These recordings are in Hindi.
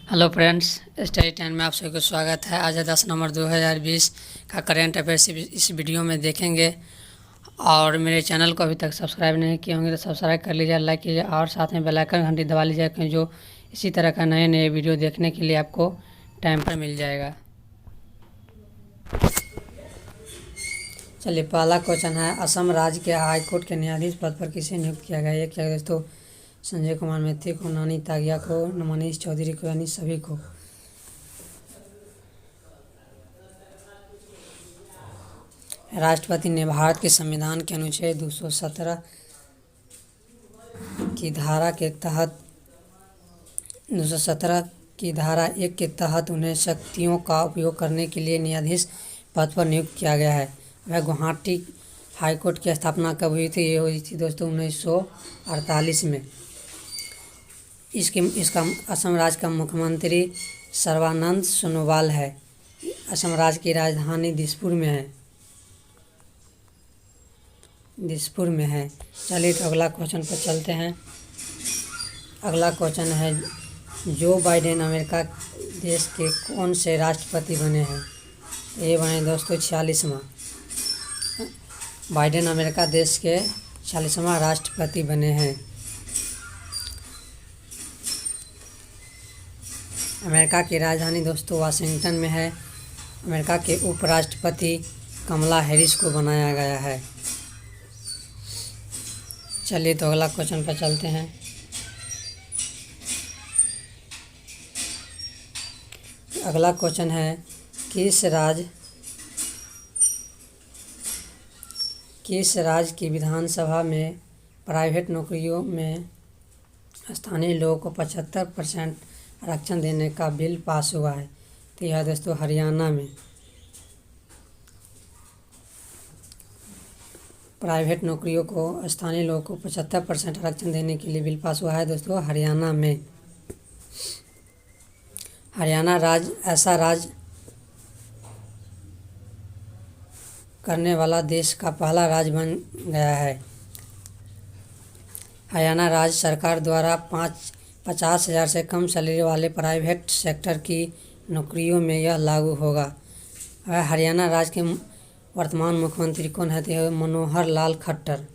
हेलो फ्रेंड्स, स्टडी टाइम में आप सभी को स्वागत है। आज है 10 नवंबर 2020 का करेंट अफेयर्स इस वीडियो में देखेंगे। और मेरे चैनल को अभी तक सब्सक्राइब नहीं किए होंगे तो सब्सक्राइब कर लीजिए, लाइक कीजिए और साथ में बेल आइकन घंटी दबा लीजिए क्योंकि जो इसी तरह का नए नए वीडियो देखने के लिए आपको टाइम पर मिल जाएगा। चलिए, पहला क्वेश्चन है, असम राज्य के हाईकोर्ट के न्यायाधीश पद पर किसे नियुक्त किया गया है? ये क्या दोस्तों, संजय कुमार मैत्री को, नानी तागिया को, मनीष चौधरी को, यानी सभी को। राष्ट्रपति ने भारत के संविधान के अनुच्छेद 217 की धारा के तहत 217 की धारा 1 के तहत उन्हें शक्तियों का उपयोग करने के लिए न्यायाधीश पद पर नियुक्त किया गया है। वह गुवाहाटी हाईकोर्ट की स्थापना कब हुई थी? ये हुई थी दोस्तों 1948 में। इसका असम राज्य का मुख्यमंत्री सर्बानंद सोनोवाल है। असम राज्य की राजधानी दिसपुर में है। चलिए, तो अगला क्वेश्चन पर चलते हैं। अगला क्वेश्चन है, जो बाइडेन अमेरिका देश के कौन से राष्ट्रपति बने हैं? ये बने दोस्तों 46वां। बाइडेन अमेरिका देश के 46वां राष्ट्रपति बने हैं। अमेरिका की राजधानी दोस्तों वाशिंगटन में है। अमेरिका के उपराष्ट्रपति कमला हैरिस को बनाया गया है। चलिए, तो अगला क्वेश्चन पर चलते हैं। अगला क्वेश्चन है, किस राज्य की विधानसभा में प्राइवेट नौकरियों में स्थानीय लोगों को 75% आरक्षण देने का बिल पास हुआ है? तो यह दोस्तों हरियाणा में। प्राइवेट नौकरियों को स्थानीय लोगों को 75% आरक्षण देने के लिए बिल पास हुआ है दोस्तों हरियाणा में। हरियाणा राज्य ऐसा राज्य करने वाला देश का पहला राज्य बन गया है। हरियाणा राज्य सरकार द्वारा 50,000 से कम सैलरी वाले प्राइवेट सेक्टर की नौकरियों में यह लागू होगा। हरियाणा राज्य के वर्तमान मुख्यमंत्री कौन है? तो मनोहर लाल खट्टर।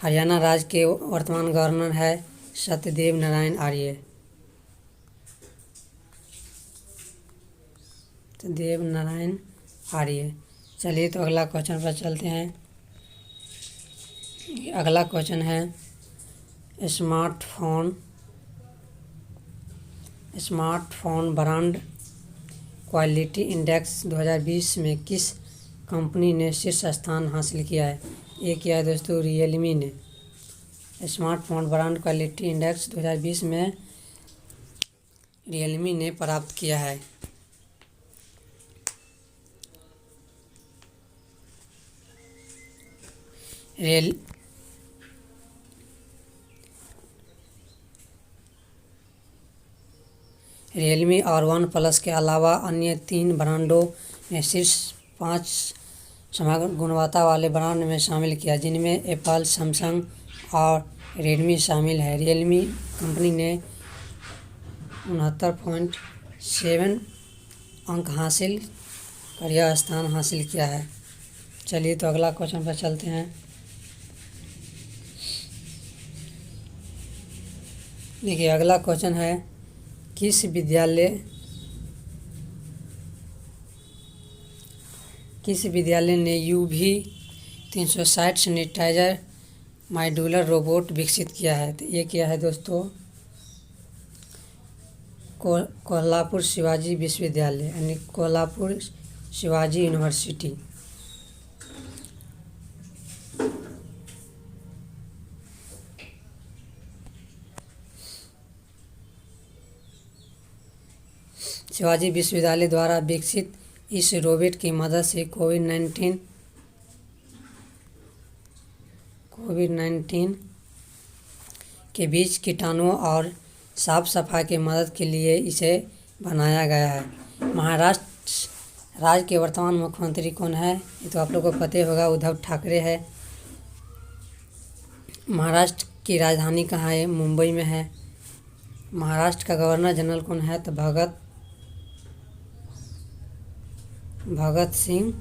हरियाणा राज्य के वर्तमान गवर्नर है सत्यदेव नारायण आर्य। चलिए, तो अगला क्वेश्चन पर चलते हैं। अगला क्वेश्चन है, स्मार्टफोन ब्रांड क्वालिटी इंडेक्स 2020 में किस कंपनी ने शीर्ष स्थान हासिल किया है? ये किया है दोस्तों रियलमी ने। स्मार्टफोन ब्रांड क्वालिटी इंडेक्स 2020 में रियलमी ने प्राप्त किया है। रियलमी और वन प्लस के अलावा अन्य 3 ब्रांडों ने शीर्ष 5 समग्र गुणवत्ता वाले ब्रांड में शामिल किया, जिनमें एप्पल, सैमसंग और रेडमी शामिल है। रियलमी कंपनी ने 69.7 अंक हासिल कर यह स्थान हासिल किया है। चलिए, तो अगला क्वेश्चन पर चलते हैं। देखिए, अगला क्वेश्चन है, किस विद्यालय ने UV 360 सैनिटाइजर मॉड्यूलर रोबोट विकसित किया है? तो ये किया है दोस्तों कोल्हापुर शिवाजी विश्वविद्यालय, यानी कोल्हापुर शिवाजी यूनिवर्सिटी। शिवाजी विश्वविद्यालय द्वारा विकसित इस रोबोट की मदद से कोविड-19 के बीच कीटाणुओं और साफ सफाई की मदद के लिए इसे बनाया गया है। महाराष्ट्र राज्य के वर्तमान मुख्यमंत्री कौन है? ये तो आप लोगों को पता ही होगा, उद्धव ठाकरे है। महाराष्ट्र की राजधानी कहाँ है? मुंबई में है। महाराष्ट्र का गवर्नर जनरल कौन है? तो भगत सिंह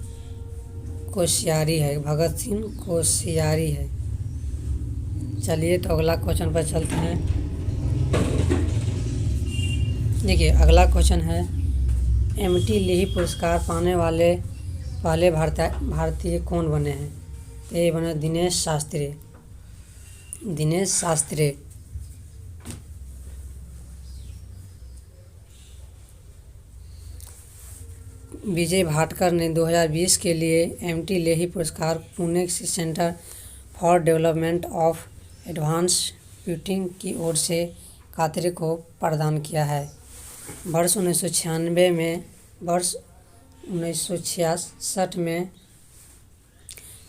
कोश्यारी है। भगत सिंह कोश्यारी है। चलिए तो अगला क्वेश्चन पर चलते हैं। देखिए अगला क्वेश्चन है, एमटी लेही पुरस्कार पाने वाले पहले भारतीय कौन बने हैं? तो ये बने दिनेश शास्त्री। विजय भाटकर ने 2020 के लिए एमटी लेही पुरस्कार Pune centre for development of advance computing की ओर से कात्रे को प्रदान किया है। वर्ष 1966 में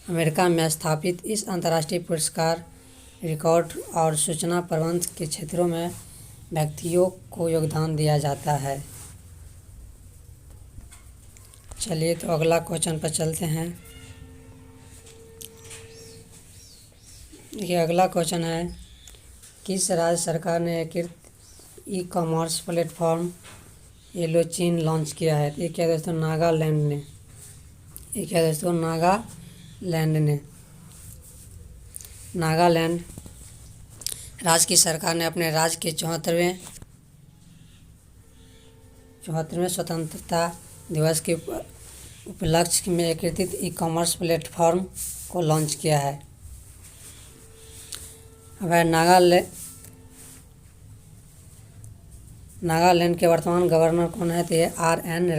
अमेरिका में स्थापित इस अंतर्राष्ट्रीय पुरस्कार रिकॉर्ड और सूचना प्रबंधन के क्षेत्रों में व्यक्तियों को योगदान दिया जाता है। चलिए तो अगला क्वेश्चन पर चलते हैं। देखिए अगला क्वेश्चन है, किस राज्य सरकार ने एकीकृत ई कॉमर्स प्लेटफॉर्म येलोचिन लॉन्च किया है? ये क्या दोस्तों? नागालैंड ने। नागालैंड राज्य की सरकार ने अपने राज्य के 74वें स्वतंत्रता दिवस के उपलक्ष्य में एकीकृत ई कॉमर्स प्लेटफॉर्म को लॉन्च किया है। वह नागालैंड के वर्तमान गवर्नर कौन है? तो ये आर.एन.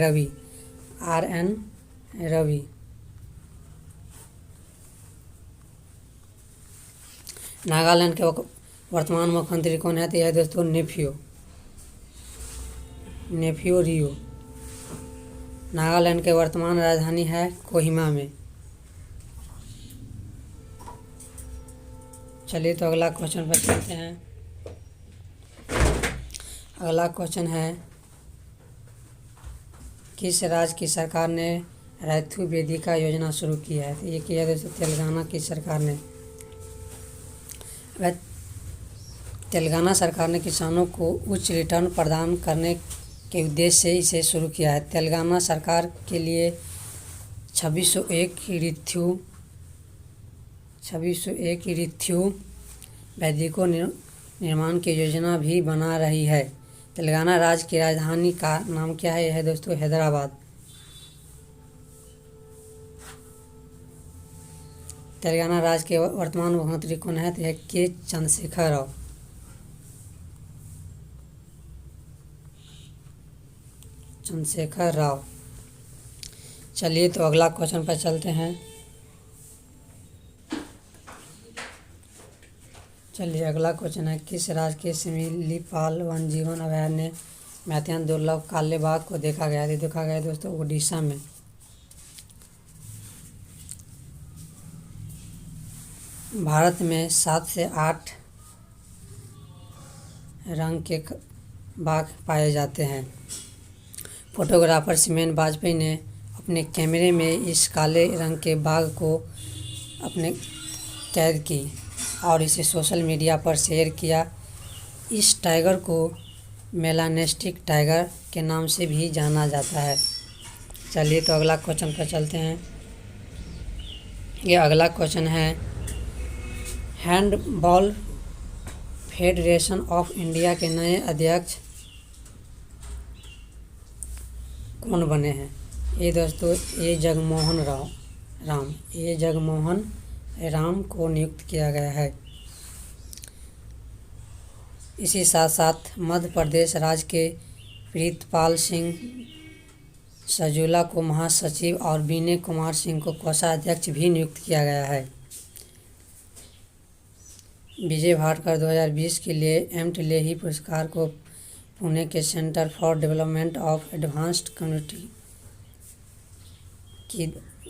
रवि। नागालैंड के वर्तमान मुख्यमंत्री कौन है? तो यह दोस्तों नेफ्यू रियो। नागालैंड के वर्तमान राजधानी है कोहिमा में। चलिए तो अगला क्वेश्चन पर चलते हैं। अगला क्वेश्चन है, किस राज्य की सरकार ने रैथु वेदिका योजना शुरू की है? तो ये किया दोस्तों तेलंगाना की सरकार ने। तेलंगाना सरकार ने किसानों को उच्च रिटर्न प्रदान करने के उद्देश्य से इसे शुरू किया है। तेलंगाना सरकार के लिए 2601 ऋतु वैदिकों निर्माण की योजना भी बना रही है। तेलंगाना राज्य की राजधानी का नाम क्या है? यह है दोस्तों हैदराबाद। तेलंगाना राज्य के वर्तमान मुख्यमंत्री कौन है? तो यह के चंद्रशेखर राव। चलिए तो अगला क्वेश्चन पर चलते हैं। चलिए अगला क्वेश्चन है, किस राज्य के शिमिलीपाल वन जीवन अभयारण्य में अत्यंत दुर्लभ काले बाघ को देखा गया? दोस्तों ओडिशा में। भारत में 7 से 8 रंग के बाघ पाए जाते हैं। फोटोग्राफर सीमेन वाजपेयी ने अपने कैमरे में इस काले रंग के बाघ को अपने कैद की और इसे सोशल मीडिया पर शेयर किया। इस टाइगर को मेलानेस्टिक टाइगर के नाम से भी जाना जाता है। चलिए तो अगला क्वेश्चन पर चलते हैं। ये अगला क्वेश्चन है, हैंडबॉल फेडरेशन ऑफ इंडिया के नए अध्यक्ष कौन बने हैं? ये दोस्तों ए जगमोहन राम को नियुक्त किया गया है। इसी साथ साथ मध्य प्रदेश राज्य के प्रीतपाल सिंह सजूला को महासचिव और विनय कुमार सिंह को कोषाध्यक्ष भी नियुक्त किया गया है। विजय भाटकर 2020 के लिए एमटी लेही पुरस्कार को पुणे के centre for development of advanced community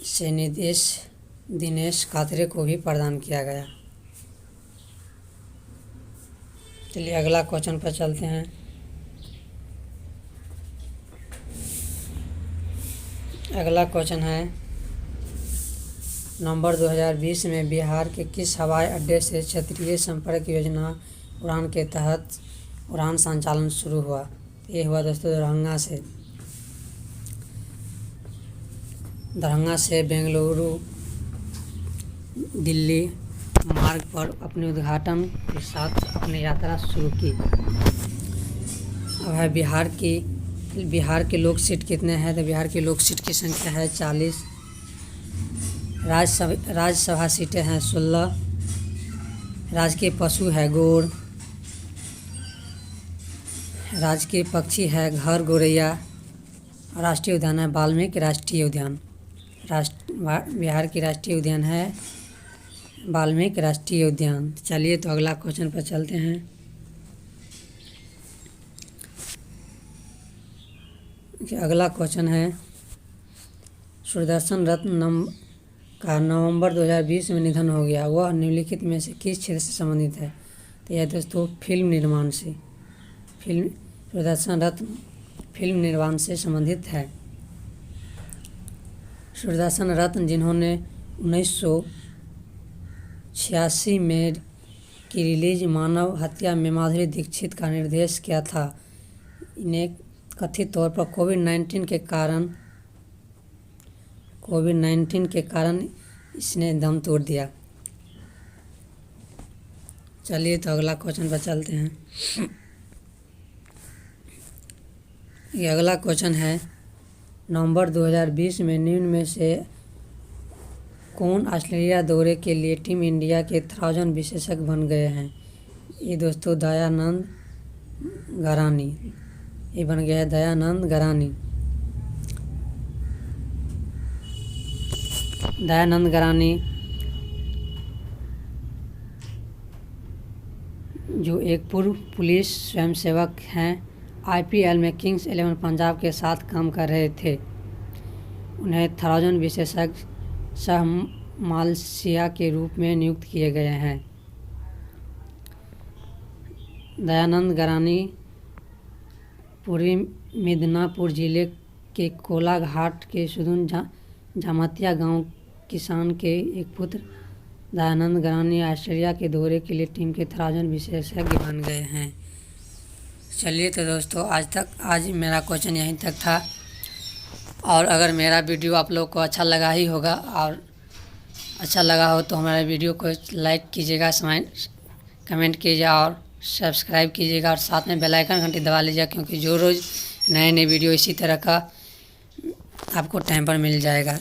से दिनेश कात्रे को भी प्रदान किया गया। चलिए अगला क्वेश्चन पर चलते हैं। अगला क्वेश्चन है, नवंबर 2020 में बिहार के किस हवाई अड्डे से क्षेत्रीय संपर्क योजना उड़ान के तहत उड़ान संचालन शुरू हुआ? ये हुआ दोस्तों दरभंगा से बेंगलुरु दिल्ली मार्ग पर अपने उद्घाटन के साथ अपनी यात्रा शुरू की। अब है बिहार की लोक सीट कितने हैं? तो बिहार की लोक सीट की संख्या है 40। राज्यसभा सीटें हैं 16। राजकीय पशु है गोड़। राजकीय पक्षी है घर गौरैया। राष्ट्रीय उद्यान है वाल्मीकि राष्ट्रीय उद्यान। बिहार की राष्ट्रीय उद्यान है वाल्मीकि राष्ट्रीय उद्यान। चलिए तो अगला क्वेश्चन पर चलते हैं। अगला क्वेश्चन है, सूरदर्शन रत्न का नवंबर 2020 में निधन हो गया, वह निम्नलिखित में से किस क्षेत्र से संबंधित है? तो यह दोस्तों फिल्म निर्माण से, सूरदर्शन रत्न फिल्म निर्माण से संबंधित है। सूरदर्शन रत्न जिन्होंने 1986 में की रिलीज मानव हत्या में माधुरी दीक्षित का निर्देश किया था, इन्हें कथित तौर पर कोविड-19 के कारण इसने दम तोड़ दिया। चलिए तो अगला क्वेश्चन पर चलते हैं। ये अगला क्वेश्चन है, नवंबर 2020 में निम्न में से कौन ऑस्ट्रेलिया दौरे के लिए टीम इंडिया के 1000 विशेषज्ञ बन गए हैं? ये दोस्तों दयानंद गरानी, ये बन गया है दयानंद गरानी। दयानंद गरानी जो एक पूर्व पुलिस स्वयंसेवक हैं, IPL में किंग्स 11 पंजाब के साथ काम कर रहे थे। उन्हें 1000 विशेषज्ञ सह मालसिया के रूप में नियुक्त किए गए हैं। दयानंद गरानी पूर्वी मिदनापुर जिले के कोलाघाट के सुदून जामतिया गांव किसान के एक पुत्र दयानंद गरानी ऑस्ट्रेलिया के दौरे के लिए टीम के 1000 विशेषज्ञ बन गए हैं। चलिए तो दोस्तों आज मेरा क्वेश्चन यहीं तक था, और अगर मेरा वीडियो आप लोग को अच्छा लगा ही होगा और अच्छा लगा हो तो हमारे वीडियो को लाइक कीजिएगा, कमेंट कीजिएगा और सब्सक्राइब कीजिएगा, और साथ में बेल आइकन घंटी दबा लीजिएगा, क्योंकि जो रोज़ नए वीडियो इसी तरह का आपको टाइम पर मिल जाएगा।